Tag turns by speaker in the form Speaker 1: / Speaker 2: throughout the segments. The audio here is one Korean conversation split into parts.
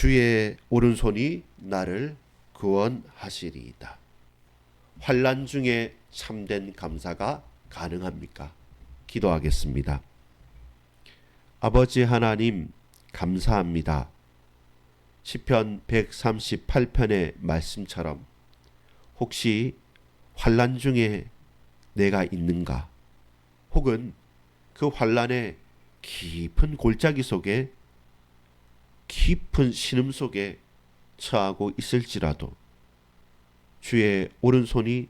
Speaker 1: 주의 오른손이 나를 구원하시리이다. 환난 중에 참된 감사가 가능합니까? 기도하겠습니다. 아버지 하나님, 감사합니다. 시편 138편의 말씀처럼 혹시 환난 중에 내가 있는가? 혹은 그 환난의 깊은 골짜기 속에, 깊은 신음 속에 처하고 있을지라도 주의 오른손이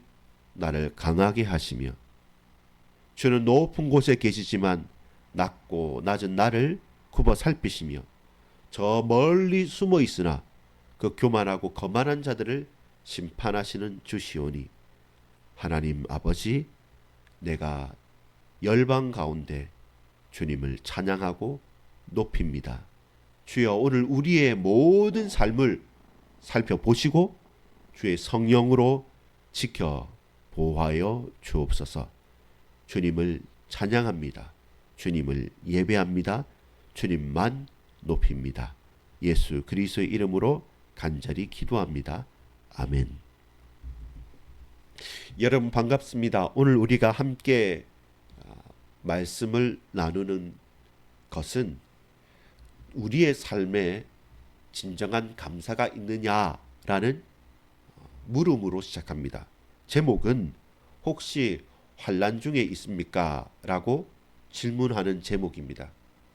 Speaker 1: 나를 강하게 하시며, 주는 높은 곳에 계시지만 낮고 낮은 나를 굽어 살피시며, 저 멀리 숨어 있으나 그 교만하고 거만한 자들을 심판하시는 주시오니, 하나님 아버지, 내가 열방 가운데 주님을 찬양하고 높입니다. 주여, 오늘 우리의 모든 삶을 살펴보시고 주의 성령으로 지켜 보호하여 주옵소서. 주님을 찬양합니다. 주님을 예배합니다. 주님만 높입니다. 예수 그리스도의 이름으로 간절히 기도합니다. 아멘. 여러분 반갑습니다. 오늘 우리가 함께 말씀을 나누는 것은 우리의 삶에 진정한 감사가 있느냐라는 물음으로 시작합니다. 제목은 혹시 환난 중에 있습니까? 라고 질문하는 제목입니다.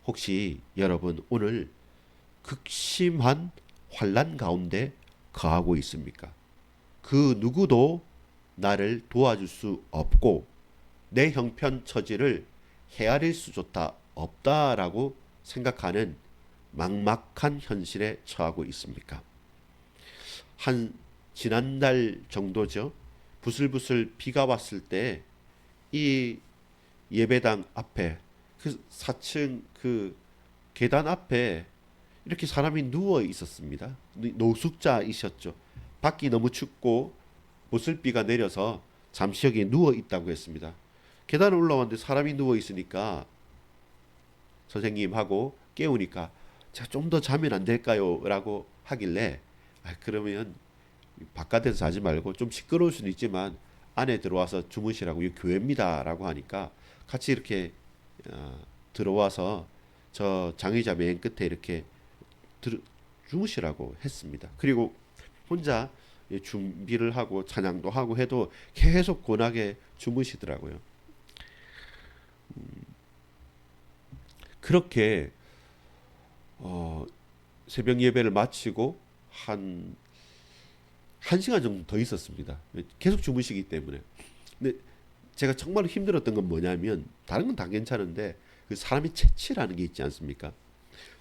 Speaker 1: 혹시 여러분 오늘 극심한 환난 가운데 거하고 있습니까? 그 누구도 나를 도와줄 수 없고 내 형편 처지를 헤아릴 수조차 없다라고 생각하는 막막한 현실에 처하고 있습니까? 지난달 정도죠. 부슬부슬 비가 왔을 때 이 예배당 앞에, 그 4층 그 계단 앞에 이렇게 사람이 누워 있었습니다. 노숙자이셨죠. 밖이 너무 춥고 보슬비가 내려서 잠시 여기 누워 있다고 했습니다. 계단을 올라왔는데 사람이 누워 있으니까 선생님하고 깨우니까 제가 좀 더 자면 안 될까요? 라고 하길래, 그러면 바깥에서 자지 말고, 좀 시끄러울 수는 있지만 안에 들어와서 주무시라고, 이 교회입니다 라고 하니까 같이 이렇게 들어와서 저 장의자 맨 끝에 이렇게 주무시라고 했습니다. 그리고 혼자 준비를 하고 찬양도 하고 해도 계속 고나게 주무시더라고요. 그렇게 새벽 예배를 마치고 한 시간 정도 더 있었습니다. 계속 주무시기 때문에. 근데 제가 정말 힘들었던 건 뭐냐면, 다른 건 다 괜찮은데 그 사람이 체취라는 게 있지 않습니까?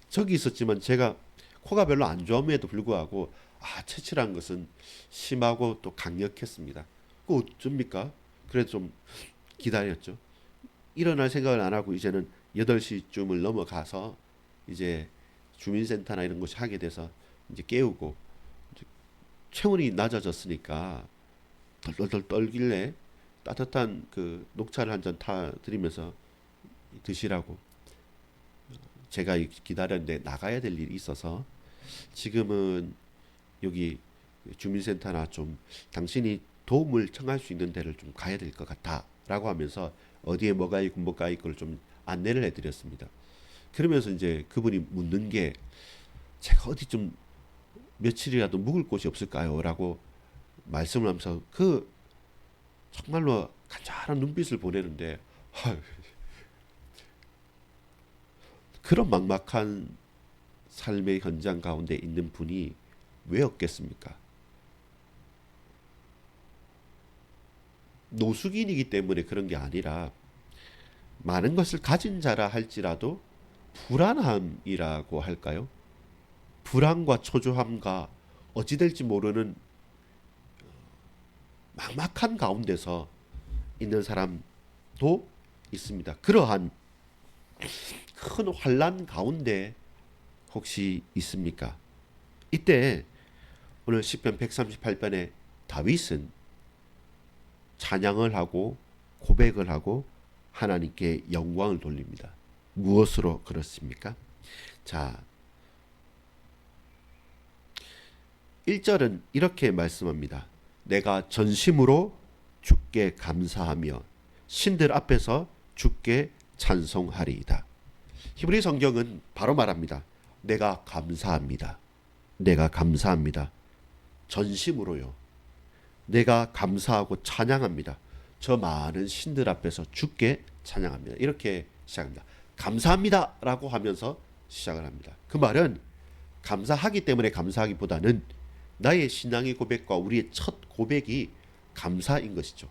Speaker 1: 저기 있었지만 제가 코가 별로 안 좋음에도 불구하고 체취라는 것은 심하고 또 강력했습니다. 그 어쩝니까? 그래서 좀 기다렸죠. 일어날 생각을 안 하고 이제는 8시쯤을 넘어가서 이제 주민센터나 이런 곳이 하게 돼서 이제 깨우고, 이제 체온이 낮아졌으니까 덜덜덜 떨길래 따뜻한 그 녹차를 한 잔 타 드리면서 드시라고, 제가 기다렸는데 나가야 될 일이 있어서 지금은 여기 주민센터나 좀 당신이 도움을 청할 수 있는 데를 좀 가야 될 것 같아 라고 하면서 어디에 뭐가 있고 뭐가 있고를 좀 안내를 해드렸습니다. 그러면서 이제 그분이 묻는 게, 제가 어디 좀 며칠이라도 묵을 곳이 없을까요? 라고 말씀을 하면서 그 정말로 간절한 눈빛을 보내는데, 그런 막막한 삶의 현장 가운데 있는 분이 왜 없겠습니까? 노숙인이기 때문에 그런 게 아니라, 많은 것을 가진 자라 할지라도 불안함이라고 할까요? 불안과 초조함과 어찌 될지 모르는 막막한 가운데서 있는 사람도 있습니다. 그러한 큰 환난 가운데 혹시 있습니까? 이때 오늘 시편 138편에 다윗은 찬양을 하고 고백을 하고 하나님께 영광을 돌립니다. 무엇으로 그렇습니까? 자, 1절은 이렇게 말씀합니다. 내가 전심으로 주께 감사하며 신들 앞에서 주께 찬송하리이다. 히브리 성경은 바로 말합니다. 내가 감사합니다. 내가 감사합니다. 전심으로요. 내가 감사하고 찬양합니다. 저 많은 신들 앞에서 주께 찬양합니다. 이렇게 시작합니다. 감사합니다 라고 하면서 시작을 합니다. 그 말은 감사하기 때문에 감사하기보다는 나의 신앙의 고백과 우리의 첫 고백이 감사인 것이죠.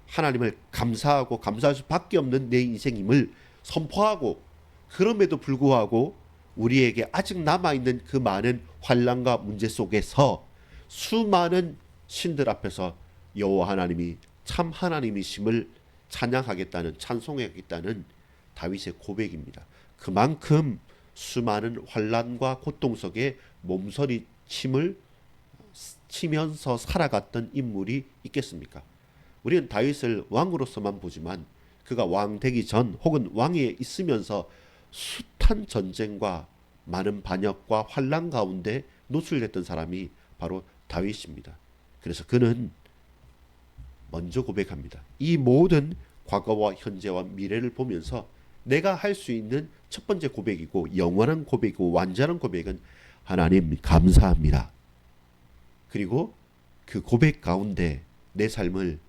Speaker 1: 하나님을 감사하고 감사할 수밖에 없는 내 인생임을 선포하고, 그럼에도 불구하고 우리에게 아직 남아있는 그 많은 환난과 문제 속에서 수많은 신들 앞에서 여호와 하나님이 참 하나님이심을 찬양하겠다는, 찬송하겠다는 다윗의 고백입니다. 그만큼 수많은 환난과 고통 속에 몸서리 침을 치면서 살아갔던 인물이 있겠습니까? 우리는 다윗을 왕으로서만 보지만 그가 왕 되기 전 혹은 왕위에 있으면서 숱한 전쟁과 많은 반역과 환난 가운데 노출됐던 사람이 바로 다윗입니다. 그래서 그는 먼저 고백합니다. 이 모든 과거와 현재와 미래를 보면서 내가 할 수 있는 첫 번째 고백이고 영원한 고백이고 완전한 고백은 하나님 감사합니다. 그리고 그 고백 가운데 내 삶을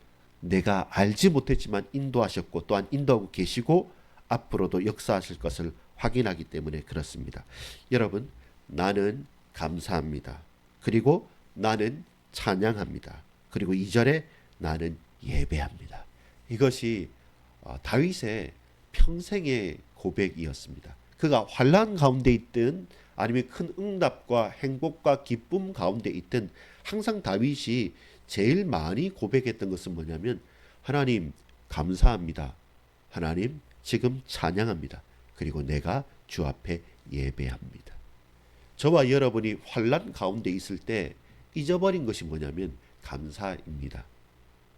Speaker 1: 내가 알지 못했지만 인도하셨고 또한 인도하고 계시고 앞으로도 역사하실 것을 확인하기 때문에 그렇습니다. 여러분, 나는 감사합니다. 그리고 나는 찬양합니다. 그리고 2절에 나는 예배합니다. 이것이 다윗의 평생의 고백이었습니다. 그가 환난 가운데 있든 아니면 큰 응답과 행복과 기쁨 가운데 있든 항상 다윗이 제일 많이 고백했던 것은 뭐냐면 하나님 감사합니다. 하나님 지금 찬양합니다. 그리고 내가 주 앞에 예배합니다. 저와 여러분이 환난 가운데 있을 때 잊어버린 것이 뭐냐면 감사입니다.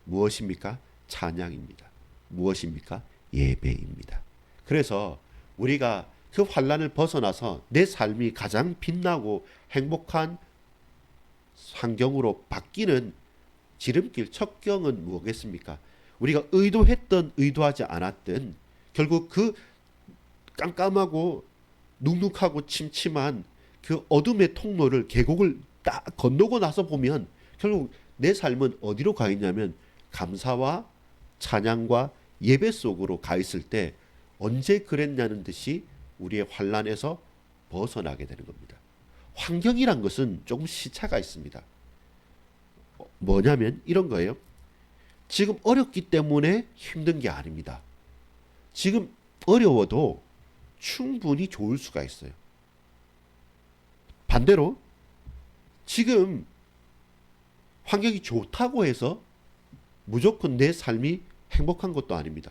Speaker 1: 무엇입니까? 찬양입니다. 무엇입니까? 예배입니다. 그래서 우리가 그 환난을 벗어나서 내 삶이 가장 빛나고 행복한 환경으로 바뀌는 지름길, 척경은 무엇겠습니까? 우리가 의도했던 의도하지 않았던 결국 그 깜깜하고 눅눅하고 침침한 그 어둠의 통로를, 계곡을 딱 건너고 나서 보면 결국 내 삶은 어디로 가 있냐면 감사와 찬양과 예배 속으로 가 있을 때 언제 그랬냐는 듯이 우리의 환난에서 벗어나게 되는 겁니다. 환경이란 것은 조금 시차가 있습니다. 뭐냐면 이런 거예요. 지금 어렵기 때문에 힘든 게 아닙니다. 지금 어려워도 충분히 좋을 수가 있어요. 반대로 지금 환경이 좋다고 해서 무조건 내 삶이 행복한 것도 아닙니다.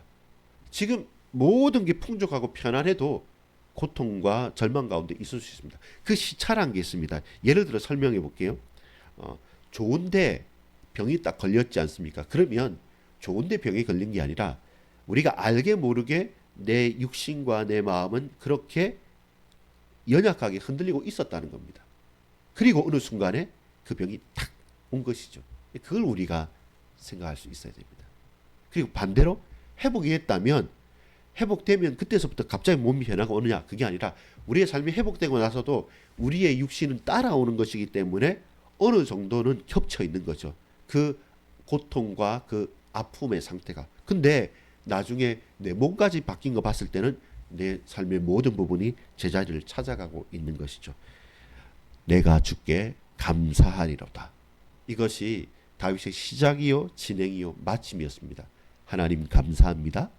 Speaker 1: 지금 모든 게 풍족하고 편안해도 고통과 절망 가운데 있을 수 있습니다. 그 시차란 게 있습니다. 예를 들어 설명해 볼게요. 좋은데 병이 딱 걸렸지 않습니까? 그러면 좋은데 병이 걸린 게 아니라 우리가 알게 모르게 내 육신과 내 마음은 그렇게 연약하게 흔들리고 있었다는 겁니다. 그리고 어느 순간에 그 병이 탁 온 것이죠. 그걸 우리가 생각할 수 있어야 됩니다. 그리고 반대로 회복이 됐다면 회복되면 그때서부터 갑자기 몸이 변하고 오느냐, 그게 아니라 우리의 삶이 회복되고 나서도 우리의 육신은 따라오는 것이기 때문에 어느 정도는 겹쳐 있는 거죠. 그 고통과 그 아픔의 상태가. 근데 나중에 내 몸까지 바뀐 거 봤을 때는 내 삶의 모든 부분이 제자리를 찾아가고 있는 것이죠. 내가 주께 감사하리로다. 이것이 다윗의 시작이요 진행이요 마침이었습니다. 하나님 감사합니다.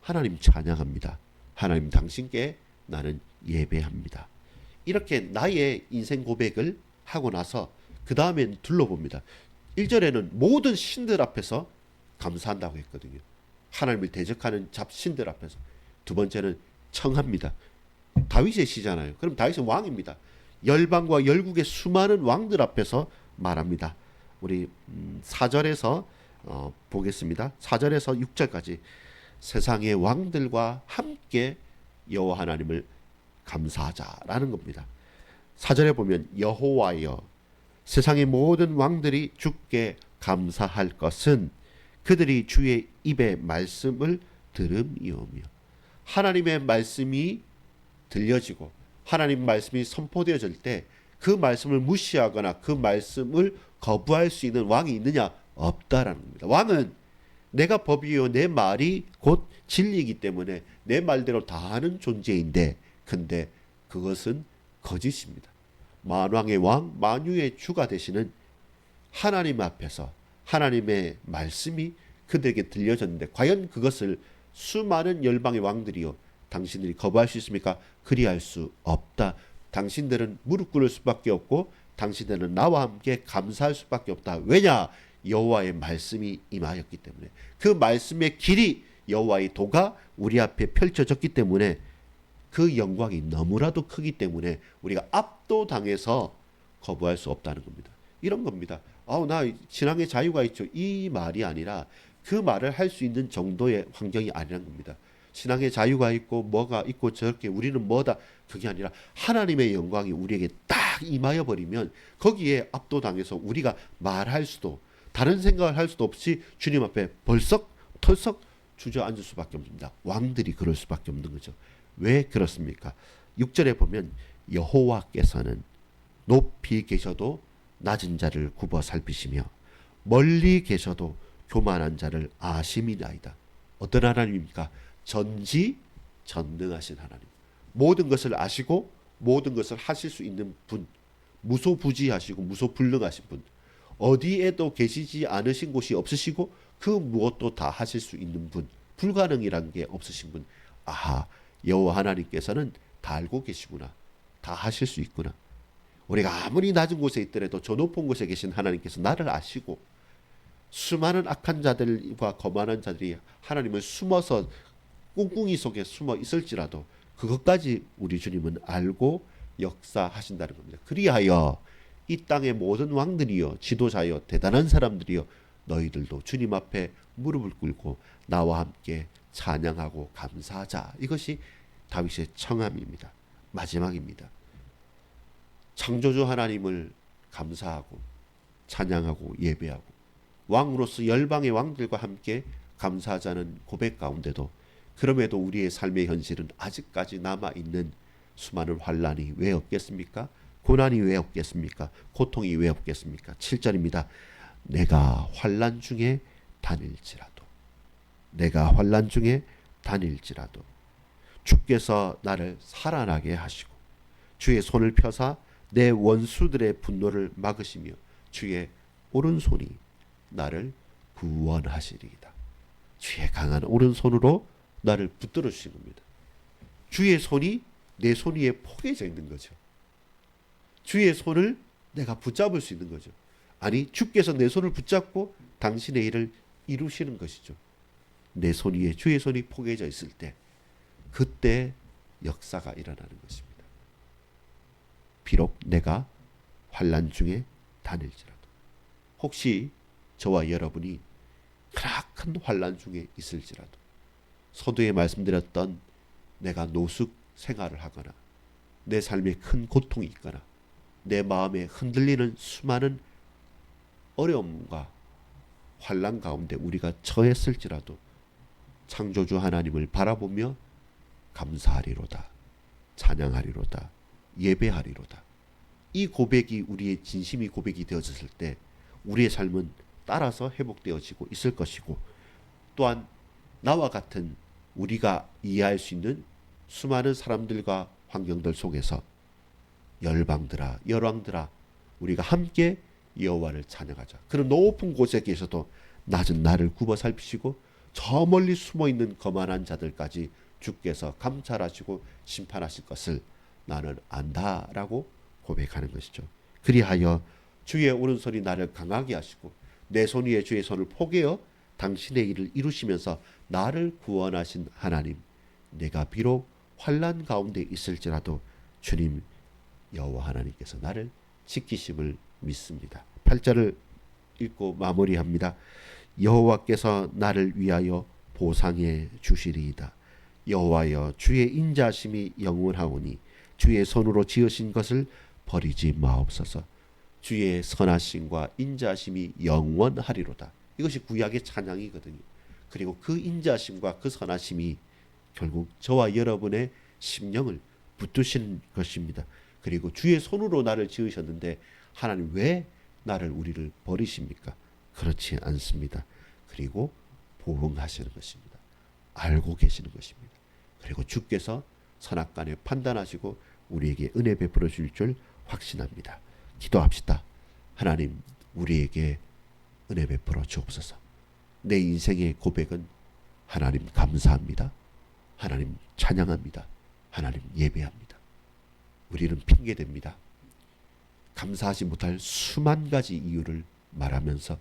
Speaker 1: 하나님 찬양합니다. 하나님 당신께 나는 예배합니다. 이렇게 나의 인생 고백을 하고 나서 그 다음엔 둘러봅니다. 1절에는 모든 신들 앞에서 감사한다고 했거든요. 하나님을 대적하는 잡신들 앞에서. 두 번째는 청합니다. 다윗의 시잖아요. 그럼 다윗은 왕입니다. 열방과 열국의 수많은 왕들 앞에서 말합니다. 우리 4절에서 보겠습니다. 4절에서 6절까지 세상의 왕들과 함께 여호와 하나님을 감사하자라는 겁니다. 4절에 보면 여호와여 세상의 모든 왕들이 주께 감사할 것은 그들이 주의 입의 말씀을 들음이오며. 하나님의 말씀이 들려지고 하나님 말씀이 선포되어질 때 그 말씀을 무시하거나 그 말씀을 거부할 수 있는 왕이 있느냐? 없다라는 겁니다. 왕은 내가 법이요 내 말이 곧 진리이기 때문에 내 말대로 다 하는 존재인데, 근데 그것은 거짓입니다. 만왕의 왕 만유의 주가 되시는 하나님 앞에서 하나님의 말씀이 그들에게 들려졌는데 과연 그것을 수많은 열방의 왕들이요 당신들이 거부할 수 있습니까? 그리할 수 없다. 당신들은 무릎 꿇을 수밖에 없고 당신들은 나와 함께 감사할 수밖에 없다. 왜냐? 여호와의 말씀이 임하였기 때문에. 그 말씀의 길이 여호와의 도가 우리 앞에 펼쳐졌기 때문에 그 영광이 너무나도 크기 때문에 우리가 압도당해서 거부할 수 없다는 겁니다. 이런 겁니다. 나 신앙의 자유가 있죠. 이 말이 아니라 그 말을 할 수 있는 정도의 환경이 아니란 겁니다. 신앙의 자유가 있고 뭐가 있고 저렇게 우리는 뭐다, 그게 아니라 하나님의 영광이 우리에게 딱 임하여 버리면 거기에 압도당해서 우리가 말할 수도 다른 생각을 할 수도 없이 주님 앞에 벌썩 털썩 주저앉을 수밖에 없습니다. 왕들이 그럴 수밖에 없는 거죠. 왜 그렇습니까? 6절에 보면 여호와께서는 높이 계셔도 낮은 자를 굽어 살피시며 멀리 계셔도 교만한 자를 아심이나이다. 어떤 하나님입니까? 전지전능하신 하나님. 모든 것을 아시고 모든 것을 하실 수 있는 분. 무소부지하시고 무소불능하신 분. 어디에도 계시지 않으신 곳이 없으시고 그 무엇도 다 하실 수 있는 분. 불가능이란 게 없으신 분. 아하, 여호와 하나님께서는 다 알고 계시구나. 다 하실 수 있구나. 우리가 아무리 낮은 곳에 있더라도 저 높은 곳에 계신 하나님께서 나를 아시고 수많은 악한 자들과 거만한 자들이 하나님을 숨어서 꿍꿍이 속에 숨어 있을지라도 그것까지 우리 주님은 알고 역사하신다는 겁니다. 그리하여 이 땅의 모든 왕들이여 지도자여 대단한 사람들이여 너희들도 주님 앞에 무릎을 꿇고 나와 함께 찬양하고 감사하자. 이것이 다윗의 청함입니다. 마지막입니다. 창조주 하나님을 감사하고 찬양하고 예배하고 왕으로서 열방의 왕들과 함께 감사하자는 고백 가운데도 그럼에도 우리의 삶의 현실은 아직까지 남아있는 수많은 환난이 왜 없겠습니까? 고난이 왜 없겠습니까? 고통이 왜 없겠습니까? 7절입니다. 내가 환난 중에 다닐지라도 내가 환난 중에 다닐지라도 주께서 나를 살아나게 하시고 주의 손을 펴사 내 원수들의 분노를 막으시며 주의 오른손이 나를 구원하시리이다. 주의 강한 오른손으로 나를 붙들어 주신 겁니다. 주의 손이 내 손 위에 포개져 있는 거죠. 주의 손을 내가 붙잡을 수 있는 거죠. 아니, 주께서 내 손을 붙잡고 당신의 일을 이루시는 것이죠. 내 손 위에 주의 손이 포개져 있을 때 그때 역사가 일어나는 것입니다. 비록 내가 환난 중에 다닐지라도. 혹시 저와 여러분이 큰 환난 중에 있을지라도 서두에 말씀드렸던 내가 노숙 생활을 하거나 내 삶에 큰 고통이 있거나 내 마음에 흔들리는 수많은 어려움과 환난 가운데 우리가 처했을지라도 창조주 하나님을 바라보며 감사하리로다, 찬양하리로다, 예배하리로다. 이 고백이 우리의 진심이 고백이 되어졌을 때 우리의 삶은 따라서 회복되어지고 있을 것이고, 또한 나와 같은 우리가 이해할 수 있는 수많은 사람들과 환경들 속에서 열방들아 열왕들아 우리가 함께 여호와를 찬양하자. 그런 높은 곳에 계셔도 낮은 나를 굽어 살피시고 저 멀리 숨어있는 거만한 자들까지 주께서 감찰하시고 심판하실 것을 나는 안다라고 고백하는 것이죠. 그리하여 주의 오른손이 나를 강하게 하시고 내 손 위에 주의 손을 포개어 당신의 일을 이루시면서 나를 구원하신 하나님, 내가 비록 환난 가운데 있을지라도 주님 여호와 하나님께서 나를 지키심을 믿습니다. 8절을 읽고 마무리합니다. 여호와께서 나를 위하여 보상해 주시리이다. 여호와여, 주의 인자심이 영원하오니 주의 손으로 지으신 것을 버리지 마옵소서. 주의 선하심과 인자심이 영원하리로다. 이것이 구약의 찬양이거든요. 그리고 그 인자심과 그 선하심이 결국 저와 여러분의 심령을 붙드시는 것입니다. 그리고 주의 손으로 나를 지으셨는데 하나님 왜 나를 우리를 버리십니까? 그렇지 않습니다. 그리고 보응하시는 것입니다. 알고 계시는 것입니다. 그리고 주께서 선악간에 판단하시고 우리에게 은혜 베풀어 주실 줄 확신합니다. 기도합시다. 하나님 우리에게 은혜 베풀어 주옵소서. 내 인생의 고백은 하나님 감사합니다. 하나님 찬양합니다. 하나님 예배합니다. 우리는 핑계댑니다. 감사하지 못할 수만 가지 이유를 말하면서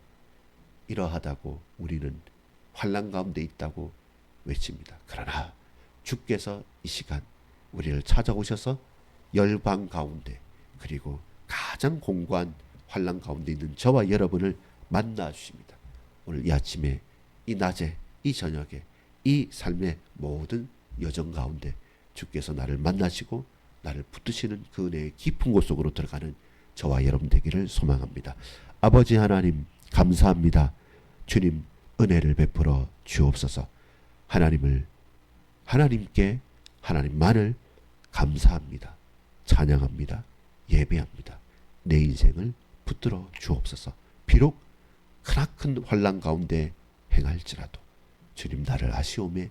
Speaker 1: 이러하다고 우리는 환난 가운데 있다고 외칩니다. 그러나 주께서 이 시간 우리를 찾아오셔서 열방 가운데 그리고 가장 공고한 환난 가운데 있는 저와 여러분을 만나 주십니다. 오늘 이 아침에 이 낮에 이 저녁에 이 삶의 모든 여정 가운데 주께서 나를 만나시고 나를 붙드시는 그 은혜의 깊은 곳 속으로 들어가는 저와 여러분 되기를 소망합니다. 아버지 하나님 감사합니다. 주님 은혜를 베풀어 주옵소서. 하나님께 하나님만을 감사합니다. 찬양합니다. 예배합니다. 내 인생을 붙들어 주옵소서. 비록 크나큰 환난 가운데 행할지라도 주님 나를 아시오매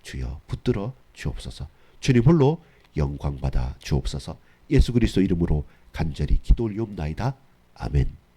Speaker 1: 주여 붙들어 주옵소서. 주님 홀로 영광 받아 주옵소서. 예수 그리스도 이름으로 간절히 기도 올리옵나이다. 아멘.